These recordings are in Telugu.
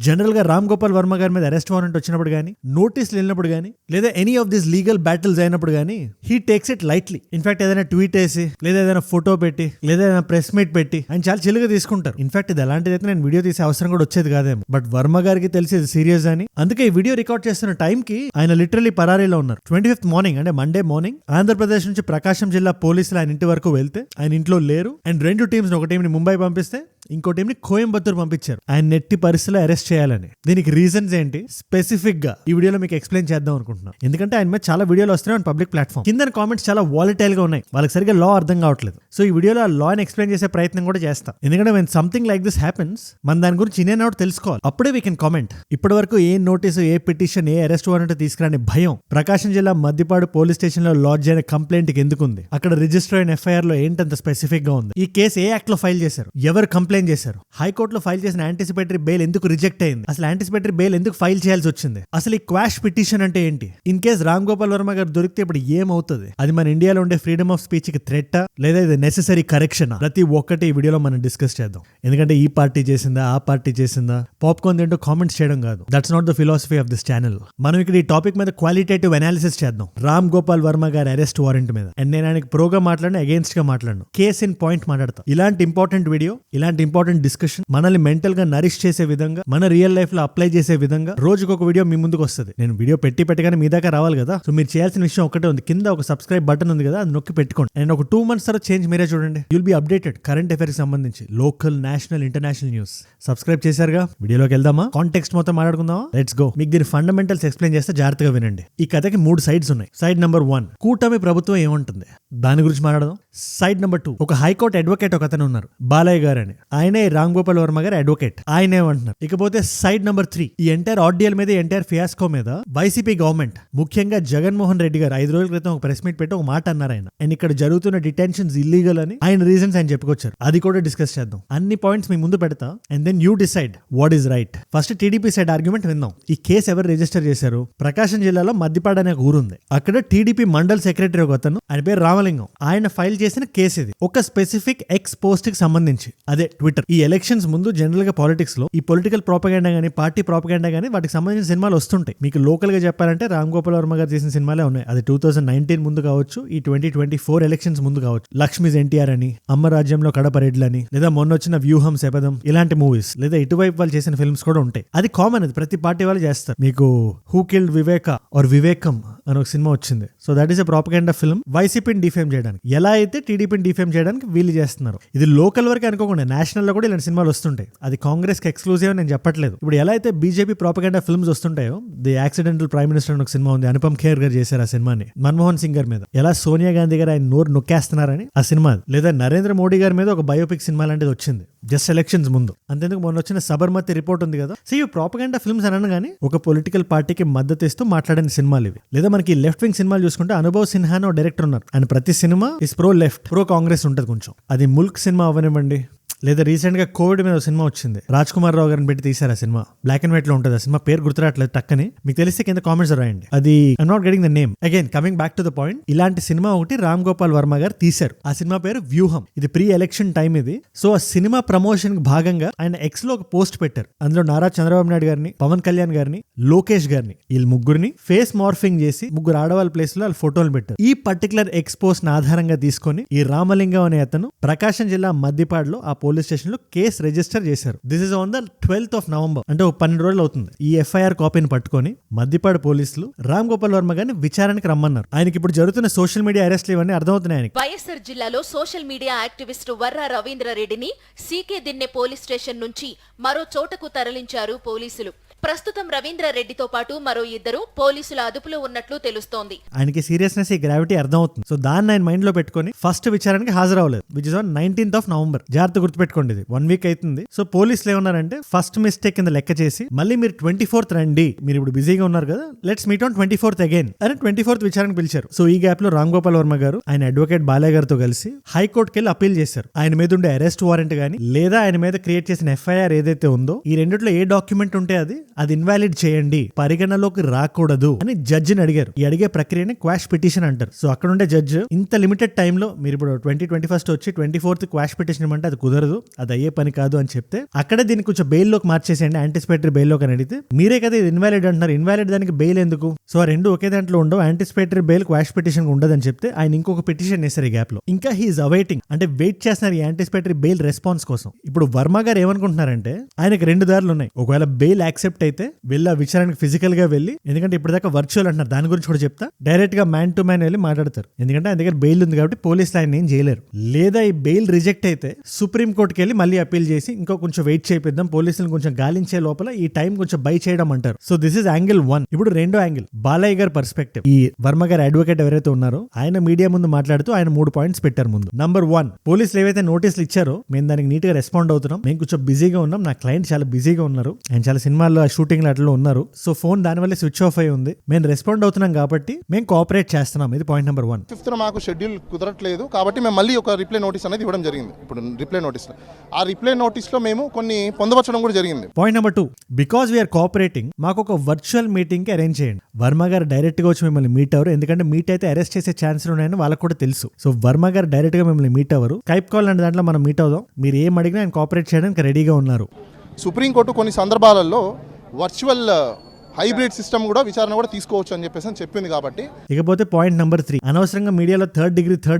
జనరల్ గా రామ్ గోపాల్ వర్మ గారి మీద అరెస్ట్ వారెంట్ వచ్చినప్పుడు గానీ, నోటీసులు వెళ్ళినప్పుడు గానీ, లేదా any of this legal battles అయినప్పుడు గానీ he takes it lightly. In fact ఏదైనా ట్వీట్ వేసి, లేదా ఏదైనా ఫోటో పెట్టి, లేదా ఏదైనా ప్రెస్ మీట్ పెట్టి ఆయన చాలా చిలుగా తీసుకుంటారు. ఇన్ఫాక్ట్ ఇది ఎలాంటిదైతే నేను వీడియో తీసే అవసరం కూడా వచ్చేది కాదేమో. బట్ వర్మ గారికి తెలిసి ఇది సీరియస్ అని, అందుకే ఈ వీడియో రికార్డ్ చేస్తున్న టైం కి ఆయన లిటరలీ పరారీలో ఉన్నారు. 25th మార్నింగ్ అంటే మండే మార్నింగ్ ఆంధ్రప్రదేశ్ నుంచి ప్రకాశం జిల్లా పోలీసులు ఆయన ఇంటి వరకు వెళ్తే ఆయన ఇంట్లో లేరు. అండ్ 2 టీమ్స్, ఒక టీంని ముంబై పంపిస్తే ఇంకో టీంని కోయంబత్తూర్ పంపించారు ఆయన నెట్టి పరిస్థితిలో అరెస్ట్ చేయాలని. దీనికి రీజన్స్ ఏంటి స్పెసిఫిక్ గా ఈ వీడియోలో మీకు ఎక్స్ప్లెయిన్ చేద్దాం అనుకుంటున్నాను. ఎందుకంటే ఆయన మీద చాలా వీడియోలు వస్తున్నాయి పబ్లిక్ ప్లాట్ఫామ్. కింద కామెంట్స్ చాలా వాలటైల్ గా ఉన్నాయి, వాళ్ళకి సరిగ్గా లా అర్థం కావట్లేదు. సో ఈ వీడియోలో ఆ లా ని ఎక్స్ప్లెయిన్ చేసే ప్రయత్నం కూడా చేస్తాం. ఎందుకంటే when something like this happens, మన దాని గురించి ఇన్ అండ్ అవుట్ తెలుసుకోవాలి, అప్పుడే వీ కెన్ కామెంట్. ఇప్పటి వరకు ఏ notice, a petition, A arrest warrant తీసుకురాని భయం ప్రకాశం జిల్లా మద్దిపాడు పోలీస్ స్టేషన్ లో లాడ్జ్ అయిన కంప్లైంట్ కి ఎందుకుంది, అక్కడ రిజిస్టర్ అయిన ఎఫ్ఐఆర్ లో ఏంటంత స్పెసిఫిక్ గా ఉంది, ఈ కేసు ఏ యాక్ట్ లో ఫైల్ చేశారు, ఎవరు కంప్లైంట్ చేశారు, హైకోర్టులో ఫైల్ చేసిన యాంటిసిపేటరీ బెయిల్ ఎందుకు రిజెక్ట్ అయింది, అసలు యాంటిసిపేటరీ బెయిల్ ఎందుకు ఫైల్ చేయాల్సి వచ్చింది, అసలు ఈ క్వాష్ పిటిషన్ అంటే ఏంటి, ఇన్ కేస్ రామ్ గోపాల్ వర్మ గారు దొరికితే ఇప్పుడు ఏమవుతుంది, అది మన ఇండియాలో ఉండే ఫ్రీడమ్ ఆఫ్ స్పీచ్ కి థ్రెట్టా లేదా ఇది నెసెసరీ కరెక్షన్, ప్రతి ఒక్కటి ఈ వీడియోలో మనం డిస్కస్ చేద్దాం. ఎందుకంటే ఈ పార్టీ చేసిందా, ఆ పార్టీ చేసిందా, పాప్కార్న్ తింటూ కామెంట్స్ చేయడం కాదు. That's not the philosophy of this channel. మనం ఇక్కడ ఈ టాపిక్ మీద క్వాలిటేటివ్ అనాలిసిస్ చేద్దాం, రామ్ గోపాల్ వర్మ గారి అరెస్ట్ వారెంట్ మీద. అండ్ నేను ఆయనకి ప్రోగా మాట్లాడిన, అగేన్స్ట్ గా మాట్లాడను, కేస్ ఇన్ పాయింట్ మాట్లాడతా. ఇలాంటి ఇంపార్టెంట్ వీడియో, ఇలాంటి ఇంపార్టెంట్ డిస్కషన్ మనల్ని మెంటల్ గా నరిష్ చేసే విధంగా, మన రియల్ లైఫ్ లో అప్లై చేసే విధంగా రోజుకు ఒక వీడియో మీ ముందుకు వస్తుంది. నేను వీడియో పెట్టగానే మీ దాకా రావాలి కదా. సో మీరు చేయాల్సిన విషయం ఒకటే ఉంది, కింద ఒక సబ్స్క్రైబ్ బటన్ ఉంది కదా, అది నొక్కి పెట్టుకోండి. అండ్ ఒక 2 months తర్వాత చేంజ్ మీరే చూడండి. You'll be updated current affairs సంబంధించి, local, national, international news. Subscribe చేశారుగా, వీడియోలోకి వెళ్దామా, కాంటెక్స్ట్ మొత్తం మాట్లాడుకుందామా, లెట్స్ గో. మీకు దీని ఫండమెంటల్స్ ఎక్స్ప్లెయిన్ చేస్తే జాగ్రత్తగా వినండి. ఈ కథకి 3 sides ఉన్నాయి. సైడ్ నెంబర్ 1, కూటమి ప్రభుత్వం ఏముంటుంది దాని గురించి మాట్లాడదాం. సైడ్ నెంబర్ 2, ఒక హైకోర్టు అడ్వకేట్ ఒక అతను ఉన్నారు, బాలయ్య గారు అని, ఆయనే రామ్ గోపాల్ వర్మ గారు అడ్వకేట్, ఆయన ఏమంటున్నారు. ఇకపోతే సైడ్ నెంబర్ 3, ఈ ఎంటైర్ ఆర్డియల్ మీద, ఎంటైర్ ఫియాస్కో మీద వైసీపీ గవర్నమెంట్, ముఖ్యంగా జగన్మోహన్ రెడ్డి గారు 5 రోజుల క్రితం ఒక ప్రెస్ మీట్ పెట్టి ఒక మాట అన్నారు ఆయన. అండ్ ఇక్కడ జరుగుతున్న డిటెన్షన్స్ ఇల్లీగల్ అని ఆయన రీజన్స్ ఆయన చెప్పుకొచ్చారు. అది కూడా డిస్కస్ చేద్దాం. అన్ని పాయింట్స్ మీ ముందు పెడతా, and then you decide what is right. First TDP side argument విందాం. ఈ కేసు ఎవరు రిజిస్టర్ చేశారు, ప్రకాశం జిల్లాలో మద్దిపాడు అనే ఊరు ఉంది, అక్కడ టీడీపీ మండల్ సెక్రటరీ ఒక అతను, ఆయన పేరు రామలింగం, ఆయన ఫైల్ చేసిన కేసు ఇది. ఒక స్పెసిఫిక్ ఎక్స్ పోస్ట్ కి సంబంధించి, అదే ట్విట్టర్. ఈ ఎలక్షన్స్ ముందు జనరల్ గా పాలిటిక్స్ లో ఈ పొలిటికల్ ప్రాపగెండా గానీ, పార్టీ ప్రాపగెండా గానీ, వాటికి సంబంధించిన సినిమాలు వస్తుంటాయి. మీకు లోకల్ గా చెప్పాలంటే రామ్ గోపాల్ వర్మ గారు చేసిన సినిమాలే ఉన్నాయి. అది 2019 ముందు కావచ్చు, ఈ 2024 ఎలక్షన్స్ ముందు కావచ్చు. లక్ష్మీస్ ఎన్టీఆర్ అని, అమ్మ రాజ్యంలో కడప రెడ్లని, లేదా మొన్న వచ్చిన వ్యూహం శపథం, ఇలాంటి మూవీస్, లేదా ఇటువైపు వాళ్ళు చేసిన ఫిల్మ్స్ కూడా ఉంటాయి. అది కామన్, అది ప్రతి పార్టీ వాళ్ళు చేస్తారు. మీకు హూ కిల్డ్ వివేక ఆర్ వివేకం అని ఒక సినిమా వచ్చింది. So that is a propaganda film, వైసీపీని డిఫేమ్ చేయడానికి. ఎలా అయితే టీడీపీని డిఫేమ్ చేయడానికి వీళ్ళు చేస్తున్నారు. ఇది లోకల్ వరకు అనుకోకుండా నేషనల్ లో కూడా ఇలాంటి సినిమాలు వస్తుంటాయి. అది కాంగ్రెస్ కి ఎక్స్క్లూజివ్ అని నేను చెప్పట్లేదు. ఇప్పుడు ఎలా అయితే బీజేపీ ప్రాపగెండా ఫిల్మ్స్ వస్తుంటాయో, ది యాక్సిడెంటల్ ప్రైమ్ మినిస్టర్ అని ఒక సినిమా ఉంది, అనుపమ్ ఖేర్ గారు చేశారు ఆ సినిమాని, మన్మోహన్ సింగ్ గారి మీద, ఎలా సోనియా గాంధీ గారు ఆయన నోరు నొక్కేస్తున్నారని ఆ సినిమా. లేదా నరేంద్ర మోడీ గారి మీద ఒక బయోపిక్ సినిమా లాంటిది వచ్చింది జస్ట్ ఎలక్షన్స్ ముందు. అంతేందుకు మొన్న వచ్చిన సబర్మతి రిపోర్ట్ ఉంది కదా. సో ఈ ప్రాపగెండా ఫిల్మ్స్ అనను కానీ ఒక పొలిటికల్ పార్టీకి మద్దతు ఇస్తూ మాట్లాడిన సినిమాలు ఇవి. లేదా మనకి లెఫ్ట్ వింగ్ సినిమాలు చూసుకుంటే అనుభవ్ సిన్హా అని డైరెక్టర్ ఉన్నారు, ఆయన ప్రతి cinema is pro left, pro Congress ఉంటుంది కొంచెం. అది ముల్క్ సినిమా అవనివ్వండి, లేదా రీసెంట్ గా కోవిడ్ మీద సినిమా వచ్చింది, రాజ్ కుమార్ రావు గారిని పెట్టి తీశారు ఆ సినిమా, బ్లాక్ అండ్ వైట్ లో ఉంటుంది ఆ సినిమా, పేరు గుర్తురాట్లేదు టక్కని, మీకు తెలిస్తే కింద కామెంట్స్ రాయండి. అది I'm not getting the name. Again coming back to the point, ఇలాంటి సినిమా ఒకటి రామ్ గోపాల్ వర్మ గారు తీశారు. ఆ సినిమా పేరు వ్యూహం. ఇది ప్రీ ఎలక్షన్ టైం ఇది. సో ఆ సినిమా ప్రమోషన్ భాగంగా ఆయన ఎక్స్ లో ఒక పోస్ట్ పెట్టారు. అందులో నారా చంద్రబాబు నాయుడు గారిని, పవన్ కళ్యాణ్ గారిని, లోకేష్ గారిని, వీళ్ళు ముగ్గురిని ఫేస్ మార్ఫింగ్ చేసి 3 ఆడవాళ్ళ ప్లేస్ లో వాళ్ళ ఫోటోలు పెట్టారు. ఈ పర్టికులర్ ఎక్స్ పోస్ట్ ఆధారంగా తీసుకొని ఈ రామలింగం అనే అతను ప్రకాశం జిల్లా మద్దిపాడులో ఆ పోలీస్ స్టేషన్ లో కేసు రిజిస్టర్ చేశారు. This is on the 12th of November, అంటే 12 రోజులు అవుతుంది. ఈ ఎఫ్ఐఆర్ కాపీని పట్టుకొని మద్దిపాడు పోలీసులు రామ్ గోపాల్ వర్మ గారిని విచారణకి రమ్మన్నారు. ఆయనకి ఇప్పుడు జరుగుతున్న సోషల్ మీడియా అరెస్ట్లు ఇవన్నీ అర్థమవుతున్నాయి ఆయనకి. వైఎస్ఆర్ జిల్లాలో సోషల్ మీడియా యాక్టివిస్ట్ వర్రా రవీంద్రారెడ్డిని సీకే దిన్నె పోలీస్ స్టేషన్ నుంచి మరో చోటకు తరలించారు పోలీసులు. ప్రస్తుతం రవీంద్రారెడ్డితో పాటు మరో 2 పోలీసుల అదుపులో ఉన్నట్లు తెలుస్తోంది. ఆయనకి సీరియస్నెస్, ఈ గ్రావిటీ అర్థమవుతుంది. సో దాన్ని ఆయన మైండ్ లో పెట్టుకొని ఫస్ట్ విచారణకి హాజరవ్వలేదు, which is on 19th of November. జాగ్రత్త గుర్తుపెట్టుకోండి, ఇది 1 week అవుతుంది. సో పోలీసులు ఏమన్నారంటే ఫస్ట్ మిస్టేక్ కింద లెక్క చేసి మళ్ళీ మీరు 24th రండి, మీరు ఇప్పుడు బిజీగా ఉన్నారు కదా, let's meet on 24th again అని 24th విచారణకు పిలిచారు. సో ఈ గ్యాప్ లో రామ్ గోపాల్ వర్మ గారు ఆయన అడ్వకేట్ బాలయ్య గారితో కలిసి హైకోర్టుకి వెళ్ళి అపీల్ చేశారు. ఆయన మీద ఉండే అరెస్ట్ వారెంట్ గానీ, లేదా ఆయన మీద క్రియేట్ చేసిన ఎఫ్ఐఆర్ ఏదైతే ఉందో, ఈ రెండిట్లో ఏ డాక్యుమెంట్ ఉంటే అది అది ఇన్వాలిడ్ చేయండి, పరిగణలోకి రాకూడదు అని జడ్జిని అడిగారు. ఈ అడిగే ప్రక్రియని క్వాష్ పిటిషన్ అంటారు. సో అక్కడ ఉండే జడ్జ్ ఇంత లిమిటెడ్ టైంలో మీరు ఇప్పుడు 2021 వచ్చి 24th క్వాష్ పిటిషన్ ఇవ్వమంటే అది కుదరదు, అది అయ్యే పని కాదు అని చెప్తే అక్కడే దీన్ని కొంచెం బెయిల్లోకి మార్చేసేయండి, యాంటిసిపేటరీ బెయిల్లోకి అని అడిగితే మీరే కదా ఇది ఇన్వాలిడ్ అంటున్నారు, ఇన్వాలిడ్ దానికి బెయిల్ ఎందుకు? సో ఆ రెండు ఒకే దాంట్లో ఉండవు, యాంటిసిపేటరీ బెయిల్ క్వాష్ పిటిషన్ ఉండదని చెప్తే ఆయన ఇంకొక పిటిషన్ వేశారు ఈ గ్యాప్ లో. ఇంకా హీఈస్ అవైటింగ్, అంటే వెయిట్ చేస్తున్నారు ఈ యాంటిసిపేటరీ బెయిల్ రెస్పాన్స్ కోసం. ఇప్పుడు వర్మ గారు ఏమనుకుంటున్నారంటే ఆయనకి రెండు దారులు ఉన్నాయి. ఒకవేళ బెయిల్ యాక్సెప్ట్ అయితే వెళ్ళి ఆ విచారణకు ఫిజికల్ గా వెళ్ళి, ఎందుకంటే ఇప్పటిదాకా వర్చువల్ అంటున్నారు, దాని గురించి కూడా చెప్తా, డైరెక్ట్ గా మ్యాన్ టు మ్యాన్ వెళ్ళి మాట్లాడతారు. ఎందుకంటే ఆయన దగ్గర బెయిల్ ఉంది కాబట్టి పోలీసులు ఆయన ఏం చేయలేరు. లేదా ఈ బెయిల్ రిజెక్ట్ అయితే సుప్రీం కోర్టుకి వెళ్ళి మళ్ళీ అప్పీల్ చేసి ఇంకో కొంచెం వెయిట్ చేపిద్దాం, పోలీసులు కొంచెం గాలించే లోపల ఈ టైం కొంచెం బై చేయడం అంటారు. So this is angle 1. ఇప్పుడు రెండో యాంగిల్ బాలయ్య గారి పర్స్పెక్టివ్. ఈ వర్మ గారి అడ్వకేట్ ఎవరైతే ఉన్నారో ఆయన మీడియా ముందు మాట్లాడుతూ ఆయన 3 పాయింట్స్ పెట్టారు ముందు. నంబర్ 1, పోలీసులు ఏవైతే నోటీసులు ఇచ్చారో మేము దానికి నీట్ గా రెస్పాండ్ అవుతున్నాం, మేము కొంచెం బిజీగా ఉన్నాం, నా క్లయింట్ చాలా బిజీగా ఉన్నారు, ఆయన చాలా సినిమాల్లో షూటింగ్ అట్లా ఉన్నారు, సో ఫోన్ దానివల్ల స్విచ్ ఆఫ్ అయి ఉంది, మేము రెస్పాండ్ అవుతున్నాం కాబట్టి మేము కోఆపరేట్ చేస్తున్నాం. ఇది పాయింట్ నెంబర్ 1. 5th మాకు షెడ్యూల్ కుదరట్లేదు కాబట్టి మేము మళ్ళీ ఒక రిప్లై నోటీస్ అనేది ఇవ్వడం జరిగింది. ఇప్పుడు రిప్లై నోటీస్లో ఆ రిప్లై నోటీస్లో మేము కొన్ని పొందుపరచడం కూడా జరిగింది. Point number 2, because we are cooperating మాకు ఒక వర్చువల్ మీటింగ్ కి అరేంజ్ చేయండి. వర్మ గారు డైరెక్ట్ గా వచ్చి మిమ్మల్ని మీట్ అవ్వరు, ఎందుకంటే మీట్ అయితే అరెస్ట్ చేసే ఛాన్స్ ఉన్నాయని వాళ్ళకి కూడా తెలుసు. సో వర్మ గారు డైరెక్ట్ గా మిమ్మల్ని మీట్ అవ్వరు, స్కైప్ కాల్ అంటే దాంట్లో మనం మీట్ అవుదాం, మీరు ఏం అడిగినా ఆయన కోఆపరేట్ చేయడానికి రెడీగా ఉన్నారు. సుప్రీంకోర్టు కొన్ని సందర్భాలలో వర్చువల్ హైబ్రిడ్ సిస్టమ్ కూడా విచారణ కూడా తీసుకోవచ్చు అని చెప్పేసి అని చెప్పింది కాబట్టి. ఇకపోతే పాయింట్ నెంబర్ 3, అనవసరంగా మీడియాలో థర్డ్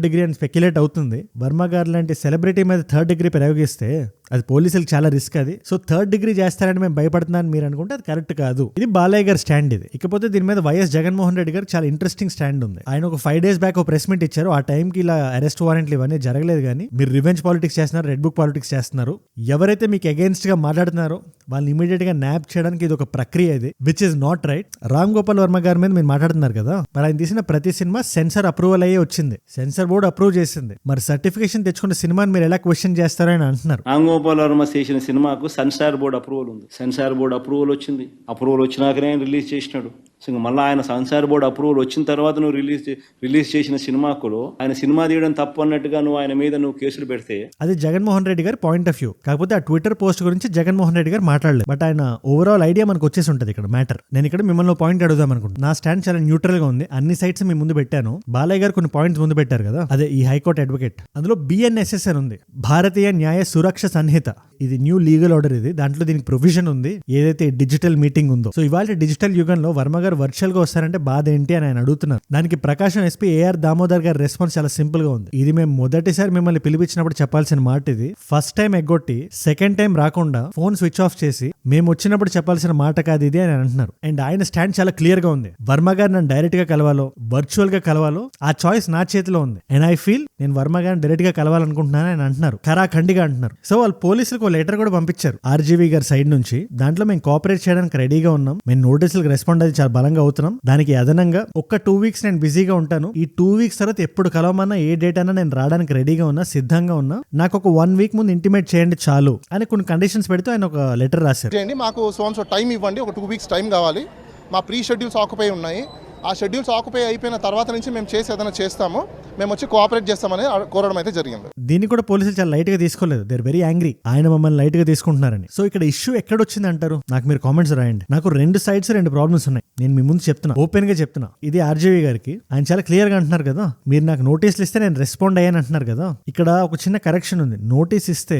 డిగ్రీ అని స్పెక్యులేట్ అవుతుంది. వర్మ గారు లాంటి సెలబ్రిటీ మీద థర్డ్ డిగ్రీ ప్రయోగిస్తే అది పోలీసులకు చాలా రిస్క్. అది సో థర్డ్ డిగ్రీ చేస్తారని మేము భయపడుతున్నాను మీరు అనుకుంటే అది కరెక్ట్ కాదు. ఇది బాలయ్య గారి స్టాండ్. ఇది ఇకపోతే దీని మీద వైఎస్ జగన్మోహన్ రెడ్డి గారు చాలా ఇంట్రెస్టింగ్ స్టాండ్ ఉంది. ఆయన ఒక 5 days బ్యాక్ ఒక ప్రెస్ మీట్ ఇచ్చారు. ఆ టైంకి ఇలా అరెస్ట్ వారెంట్లు ఇవన్నీ జరగలేదు, కానీ మీరు రివెంజ్ పాలిటిక్స్ చేస్తున్నారు, రెడ్ బుక్ పాలిటిక్స్ చేస్తున్నారు, ఎవరైతే మీకు అగేన్స్ట్ గా మాట్లాడుతున్నారో వాళ్ళని ఇమీడియట్ గా న్యాప్ చేయడానికి ఇది ఒక ప్రక్రియ, ఇది which is not right. Ram Gopal Varma గారి మీద మీరు మాట్లాడుతున్నారు కదా, మరి ఆయన తీసిన ప్రతి సినిమా సెన్సార్ అప్రూవల్ అయ్యే వచ్చింది, సెన్సార్ బోర్డు అప్రూవ్ చేసింది, మరి సర్టిఫికేషన్ తెచ్చుకున్న సినిమాని మీరు ఎలా క్వశ్చన్ చేస్తారో అని అంటున్నారు. రామ్ గోపాల్ వర్మ చేసిన సినిమాకు సెన్సార్ బోర్డు అప్రూవల్ ఉంది, సెన్సార్ బోర్డు అప్రూవల్ వచ్చింది, అప్రూవల్ వచ్చినాకనే ఆయన రిలీజ్ చేసినాడు. సో మళ్ళీ ఆయన సెన్సార్ బోర్డు అప్రూవల్ వచ్చిన తర్వాత నువ్వు రిలీజ్ చేసిన సినిమాకులో ఆయన సినిమా తీయడం తప్పు అన్నట్టుగా నువ్వు ఆయన మీద నువ్వు కేసులు పెడితే అది జగన్మోహన్ రెడ్డి గారి పాయింట్ ఆఫ్ వ్యూ. కాకపోతే ఆ ట్విట్టర్ పోస్ట్ గురించి జగన్మోహన్ రెడ్డి గారు మాట్లాడలేదు, బట్ ఆయన ఓవరాల్ ఐడియా మనకు వచ్చేసి ఉంటుంది ఇక్కడ మ్యాటర్. నేను ఇక్కడ మిమ్మల్ని పాయింట్ అడుగుదాం అనుకుంటున్నాను. నా స్టాండ్ చాలా న్యూట్రల్ గా ఉంది, అన్ని సైట్స్ మీ ముందు పెట్టాను. బాలయ్య గారు కొన్ని పాయింట్స్ ముందు పెట్టారు కదా, అదే ఈ హైకోర్టు అడ్వకేట్, అందులో BNSS అని ఉంది, భారతీయ న్యాయ సురక్ష సంహిత. ఇది న్యూ లీగల్ ఆర్డర్, ఇది దాంట్లో దీనికి ప్రొవిజన్ ఉంది ఏదైతే డిజిటల్ మీటింగ్ ఉందో. సో ఇవాళ డిజిటల్ యుగంలో వర్మ గారు వర్చువల్ గా వస్తారంటే బాధ ఏంటి అని ఆయన అడుగుతున్నారు. దానికి ప్రకాశం ఎస్పీ AR దామోదర్ గారి రెస్పాన్స్ చాలా సింపుల్ గా ఉంది. ఇది మేము మొదటిసారి మిమ్మల్ని పిలిపించినప్పుడు చెప్పాల్సిన మాట, ఇది ఫస్ట్ టైం ఎగ్గొట్టి సెకండ్ టైం రాకుండా ఫోన్ స్విచ్ ఆఫ్ చేసి మేము వచ్చినప్పుడు చెప్పాల్సిన మాట కాదు ఇది అని అంటున్నారు. అండ్ ఆయన స్టాండ్ చాలా క్లియర్ గా ఉంది. వర్మ గారు నన్ను డైరెక్ట్ గా కలవాలో వర్చువల్ గా కలవాలో ఆ చాయిస్ నా చేతిలో ఉంది. అండ్ ఐ ఫీల్ నేను వర్మ గారిని డైరెక్ట్ గా కలవాలనుకుంటున్నాను అని అంటున్నారు, ఖరాఖండిగా అంటున్నారు. సో వాళ్ళు పోలీసులకు లెటర్ కూడా పంపించారు RGV గారి సైడ్ నుంచి, దాంట్లో మేము కోఆపరేట్ చేయడానికి రెడీగా ఉన్నాం, మేము నోటీసులకు రెస్పాండ్ అది చాలా బలంగా అవుతున్నాం, దానికి అదనంగా ఒక 2 weeks నేను బిజీగా ఉంటాను, ఈ 2 weeks తర్వాత ఎప్పుడు కలవమన్నా ఏ డేట్ అన్నా నేను రావడానికి రెడీగా ఉన్నా, సిద్ధంగా ఉన్నా, నాకు ఒక 1 week ముందు ఇంటిమేట్ చేయండి చాలు అని కొన్ని కండిషన్స్ పెడుతూ ఆయన ఒక లెటర్ రాశారు. మాకు సో టైం ఇవ్వండి, ఒక 2 weeks టైం కావాలి, మా ప్రీ షెడ్యూల్స్ ఆక్యుపై ఉన్నాయి, ఆ షెడ్యూల్స్ ఆక్యుపై అయిపోయిన తర్వాత నుంచి మేము చేసి ఏదైనా చేస్తాము, మేము వచ్చి కోఆపరేట్ చేస్తామని కోరడం అయితే జరిగింది. దీన్ని కూడా పోలీసులు చాలా లైట్ గా తీసుకోలేదు, దే ఆర్ వెరీ యాంగ్రీ, ఆయన మమ్మల్ని లైట్ గా తీసుకుంటున్నారని. సో ఇక్కడ ఇష్యూ ఎక్కడ వచ్చింది అంటారు, నాకు మీరు కామెంట్స్ రాయండి. నాకు 2 sides 2 ప్రాబ్లమ్స్ ఉన్నాయి, నేను మీ ముందు చెప్తున్నా, ఓపెన్ గా చెప్తున్నా. ఇది RGV గారికి, ఆయన చాలా క్లియర్ గా అంటున్నారు కదా, మీరు నాకు నోటీసులు ఇస్తే నేను రెస్పాండ్ అయ్యాను అంటున్నారు కదా. ఇక్కడ ఒక చిన్న కరెక్షన్ ఉంది, నోటీస్ ఇస్తే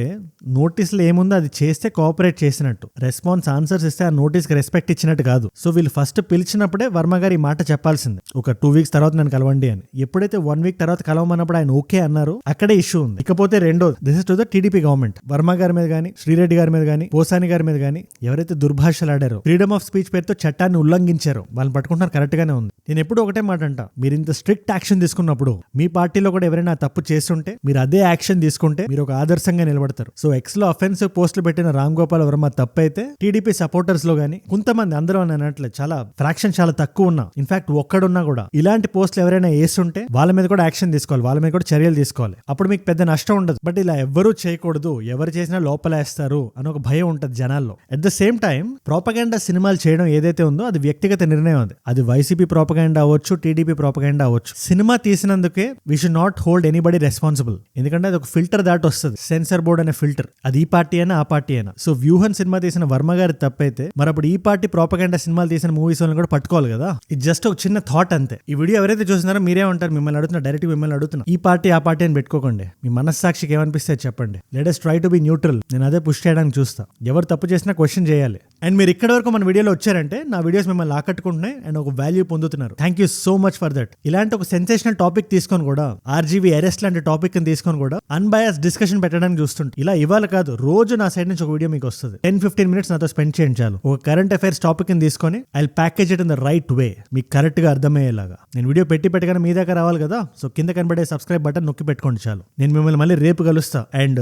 నోటీసులో ఏముందో అది చేస్తే కోఆపరేట్ చేసినట్టు, రెస్పాన్స్ ఆన్సర్స్ ఇస్తే ఆ నోటీస్ కి రెస్పెక్ట్ ఇచ్చినట్టు కాదు. సో వీళ్ళు ఫస్ట్ పిలిచినప్పుడే వర్మ గారు ఈ మాట చెప్పాల్సింది, ఒక 2 weeks తర్వాత నేను కలవండి అని. ఎప్పుడైతే 1 week తర్వాత కలవమన్నప్పుడు ఆయన ఓకే అన్నారు, అక్కడే ఇష్యూ ఉంది. ఇకపోతే రెండోది, this is to the TDP government. Varma గారి మీద గానీ, శ్రీరెడ్డి గారి మీద గానీ, పోసాని గారి మీద గానీ ఎవరైతే దుర్భాషలు ఆడారో, ఫ్రీడమ్ ఆఫ్ స్పీచ్ పేరుతో చట్టాన్ని ఉల్లంఘించారో వాళ్ళని పట్టుకుంటున్నారు, కరెక్ట్ గానే ఉంది. నేను ఎప్పుడు ఒకటే మాట అంట, మీరు ఇంత స్ట్రిక్ట్ యాక్షన్ తీసుకున్నప్పుడు మీ పార్టీలో కూడా ఎవరైనా తప్పు చేస్తుంటే మీరు అదే యాక్షన్ తీసుకుంటే మీరు ఒక ఆదర్శంగా నిలబడతారు. సో ఎక్స్ లో అఫెన్సివ్ పోస్టులు పెట్టిన రామ్ గోపాల్ వర్మ తప్పు అయితే TDP సపోర్టర్స్ లో గానీ కొంతమంది, అందరూ అని అన్నట్లే చాలా ఫ్రాక్షన్ చాలా తక్కువ ఉన్నా, ఇన్ఫాక్ట్ ఒక్కడున్నా కూడా ఇలాంటి పోస్టులు ఎవరైనా వేస్తుంటే వాళ్ళ మీద కూడా యాక్షన్ తీసుకోవాలి, వాళ్ళ మీద కూడా చర్యలు తీసుకోవాలి. అప్పుడు మీకు పెద్ద నష్టం ఉండదు. బట్ ఇలా ఎవరు చేయకూడదు, ఎవరు చేసినా లోపలేస్తారు అని ఒక భయం ఉంటుంది జనాల్లో. At the same time propaganda సినిమాలు చేయడం ఏదైతే ఉందో అది వ్యక్తిగత నిర్ణయం. అది వైసీపీ ప్రోపగండా అవ్వచ్చు, టీడీపీ ప్రోపగండా అవ్వచ్చు. సినిమా తీసినందుకే we should not hold anybody responsible. ఎందుకంటే అది ఒక ఫిల్టర్ దాటి వస్తుంది, సెన్సార్ బోర్డ్ అనే ఫిల్టర్. అది ఈ పార్టీ అయినా ఆ పార్టీ అయినా. సో వ్యూహన్ సినిమా తీసిన వర్మ గారి తప్పైతే మరి అప్పుడు ఈ పార్టీ ప్రోపగండా సినిమాలు తీసిన మూవీస్ వాళ్ళని కూడా పట్టుకోవాలి కదా. ఇది జస్ట్ ఒక చిన్న థాట్ అంతే. ఈ వీడియో ఎవరైతే చూస్తున్నారో మీరేమంటారు? మిమ్మల్ని అడుగుతున్నా, డైరెక్ట్ మిమ్మల్ని అడుగుతున్నా. ఈ పార్టీ ఆ పార్టీ అని పెట్టుకోకండి. మీ మనస్సాక్షికి ఏమనిపిస్తే చెప్పండి. Let us try to be neutral. నేను అదే పుష్ చేయడానికి చూస్తా. ఎవరు తప్పు చేసినా క్వశ్చన్ చేయాలి. అండ్ మీరు ఇక్కడ వరకు మన వీడియోలో వచ్చారంటే నా వీడియోస్ మిమ్మల్ని ఆకట్టుకుంటున్నాయి అండ్ ఒక వాల్యూ పొందుతున్నారు. Thank you so much for that. ఇలాంటి ఒక సెన్సేషనల్ టాపిక్ తీసుకొని కూడా, ఆర్జీవీ అరెస్ట్ లాంటి టాపిక్ తీసుకొని కూడా అన్బయాస్ డిస్కషన్ పెట్టడానికి చూస్తుంటే, ఇలా ఇవాళ కాదు రోజు నా సైడ్ నుంచి ఒక వీడియో మీకు వస్తుంది. 10-15 minutes నాతో స్పెండ్ చేయండి చాలు. ఒక కరెంట్ అఫైర్స్ టాపిక్ తీసుకొని I package it in the right way, మీకు కరెక్ట్ గా అర్థమయ్యేలాగా. నేను వీడియో పెట్టగానే మీ దాకా రావాలి కదా. సో కింద కనబడే సబ్స్క్రైబ్ బటన్ నొక్కి పెట్టుకోండి చాలు. నేను మిమ్మల్ని మళ్ళీ రేపు కలుస్తా. అండ్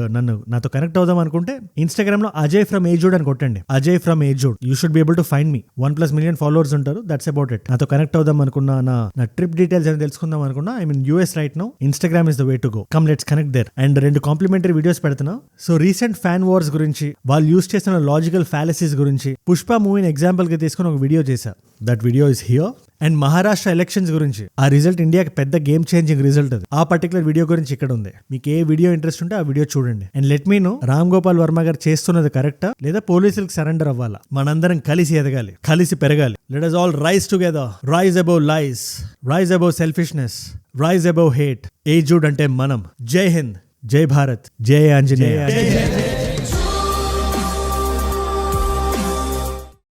నాతో కనెక్ట్ అవుదాం అనుకుంటే ఇన్స్టాగ్రామ్ లో అజయ్ ఫ్రమ్ ఏజూడ్ అని కొట్టండి. అజయ్ ఫ్రమ్ ఏజూడ్. You should be able to find me. 1+ million followers ఉంటారు. That's about it. నాతో కనెక్ట్ అవుదాం అనుకున్నా, నా ట్రిప్ డీటెయిల్స్ అని తెలుసుకుందాం అనుకున్నా, I mean US right now. Instagram is the way to go. Come let's connect there. And 2 complimentary videos పెడుతున్నా. సో రీసెంట్ ఫ్యాన్ వార్స్ గురించి, వాళ్ళు యూస్ చేసిన లాజికల్ ఫ్యాలసీస్ గురించి, పుష్ప మూవీని ఎగ్జాంపుల్ గా తీసుకుని ఒక వీడియో చేశా. That video is here. And Maharashtra elections గురించి, ఆ రిజల్ట్ ఇండియాకి పెద్ద గేమ్ చేంజింగ్ రిజల్ట్. అది ఆ పర్టికులర్ వీడియో గురించి ఇక్కడ ఉంది. మీకు ఏ వీడియో ఇంట్రెస్ట్ ఉంటే ఆ వీడియో చూడండి. And let me know, Ram Gopal Varma గారు చేస్తున్నది కరెక్టా లేదా పోలీసులకు సరెండర్ అవ్వాలా? మనందరం కలిసి ఎదగాలి, కలిసి పెరగాలి. Let us all rise together. Rise above lies, rise above selfishness, rise above hate. ఏజూడ్ అంటే మనం. జై హింద్, జై భారత్, జై ఆంజనేయ.